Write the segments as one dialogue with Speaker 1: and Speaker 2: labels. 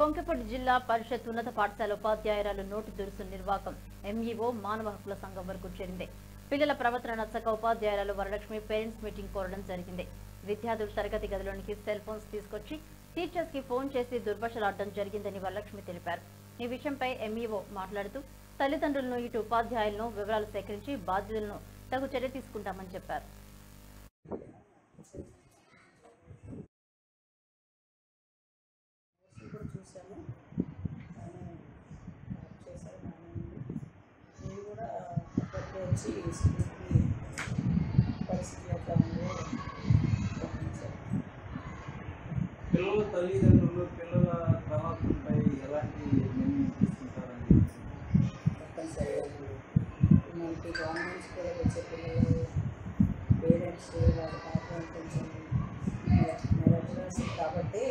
Speaker 1: కొంకెపల్లి జిల్లా పరిషత్ ఉన్నత పాఠశాల ఉపాధ్యాయురాలు నోటి దురుసు నిర్వాకం ఎంఈఓ మానవ హక్కుల సంఘం వరకు చేరింది. పిల్లల ప్రవర్తన నచ్చక ఉపాధ్యాయురాలు వరలక్ష్మి పేరెంట్స్ మీటింగ్ కోరడం జరిగింది. విద్యార్థులు తరగతి గదిలోనికి సెల్ ఫోన్స్ తీసుకొచ్చి టీచర్స్ కి ఫోన్ చేసి దుర్భాషలాడడం జరిగిందని వరలక్ష్మి తెలిపారు. ఈ విషయంపై ఎంఈఓ మాట్లాడుతూ తల్లిదండ్రులను ఇటు ఉపాధ్యాయులను వివరాలు సేకరించి బాధ్యులను తగు చర్య తీసుకుంటామని చెప్పారు.
Speaker 2: చూసాను చేశాను నేను కూడా అప్పట్లో వచ్చి స్కూల్కి పరిస్థితి ఎట్లా ఉందో
Speaker 3: పిల్లల తల్లిదండ్రులు పిల్లల ప్రవర్తనపై ఎలాంటి నిర్ణయం తీసుకుంటారని
Speaker 2: తప్పనిసరిగా మనకి గవర్నమెంట్ స్కూల్లో వచ్చే పిల్లలు పేరెంట్స్ వాళ్ళ పాత్ర కొంచెం నెరవేర్చాల్సి కాబట్టి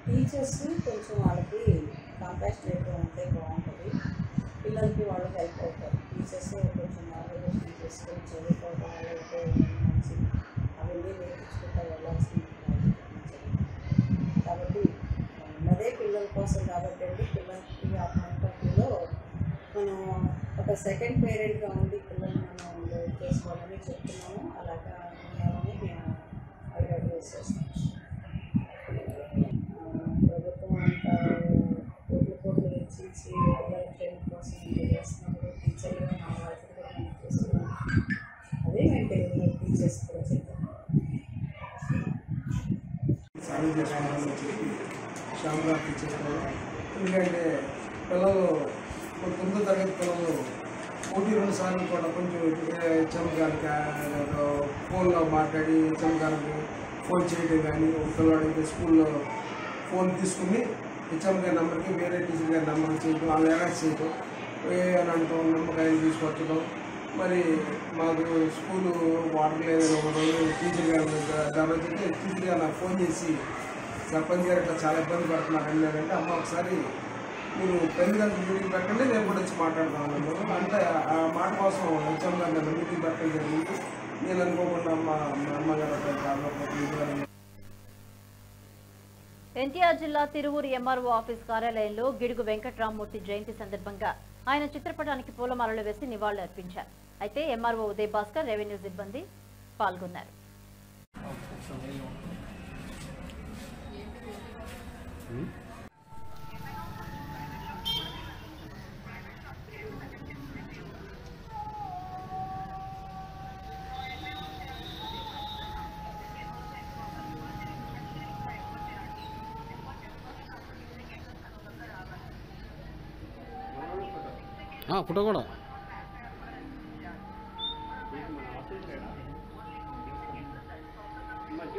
Speaker 2: టీచర్స్ కొంచెం వాళ్ళకి కంపాషనేట్గా ఉంటే బాగుంటుంది. పిల్లలకి వాళ్ళు హెల్ప్ అవుతారు. టీచర్స్ కొంచెం మార్గదర్శనం చేసుకొని చదువుకోవడం వాళ్ళతో మంచి అవన్నీ నేర్పించుకుంటూ వెళ్ళాల్సింది కాబట్టి ఉన్నదే పిల్లల కోసం కాబట్టి అండి పిల్లలకి ఆ పాయింట్ ఆఫ్ వ్యూలో మనం ఒక సెకండ్ పేరెంట్గా ఉండి పిల్లల్ని మనం గైడ్ చేసుకోవాలని చెప్తున్నాము. అలాగా ఉండాలని మేము అడ్వైస్ చేస్తాము. ప్రభుత్వం అంతా కోట్లు వెచ్చించి పిల్లల ట్రైనింగ్ కోసం చేస్తున్నప్పుడు టీచర్లుగా మా బాధ్యత కూడా మేము చేస్తున్నాము. అదే మేము తెలుగులో టీచర్స్ కూడా చెప్పాము.
Speaker 3: చెప్పి శ్యామలా టీచర్ ఎందుకంటే పిల్లలు 9వ తరగతి పిల్లలు 1-2 సార్లు కూడా కొంచెం చమకానికి ఫోన్లో మాట్లాడి చమకానికి ఫోన్ చేయడం కానీ ఒక పిల్లవాడికి స్కూల్లో ఫోన్ తీసుకుని హెచ్ఎం గారి నెంబర్కి వేరే టీచర్ గారి నెంబర్కి చేయడం వాళ్ళు అలర్ట్ చేయడం అని అంటాం నిమ్మకాయలు తీసుకొచ్చడం. మరి మాకు స్కూలు వాటర్ లేదని ఒక రోజు టీచర్ గారి దగ్గర టీచర్ గారు నాకు ఫోన్ చేసి సర్పంచ్ గారు ఇట్లా చాలా ఇబ్బంది పడుతున్నారు అన్నారంటే అమ్మ ఒకసారి మీరు 10 గంటల మీటింగ్ పెట్టండి నేను కూడా వచ్చి మాట్లాడుతున్నాను అంటే ఆ మాట కోసం హెచ్ఎం గారు నన్ను మీటింగ్ పెట్టడం జరిగింది. నేను అనుకోకుండా మా అమ్మగారు
Speaker 1: ఎన్టీఆర్ జిల్లా తిరువూరు ఎంఆర్ఓ ఆఫీస్ కార్యాలయంలో గిడుగు వెంకట్రామమూర్తి జయంతి సందర్భంగా ఆయన చిత్రపటానికి పూలమాలలు వేసి నివాళులు అర్పించారు. అయితే ఎంఆర్ఓ ఉదయ్ భాస్కర్ రెవెన్యూ సిబ్బంది పాల్గొన్నారు.
Speaker 4: ఫోటో కూడా
Speaker 3: మధ్య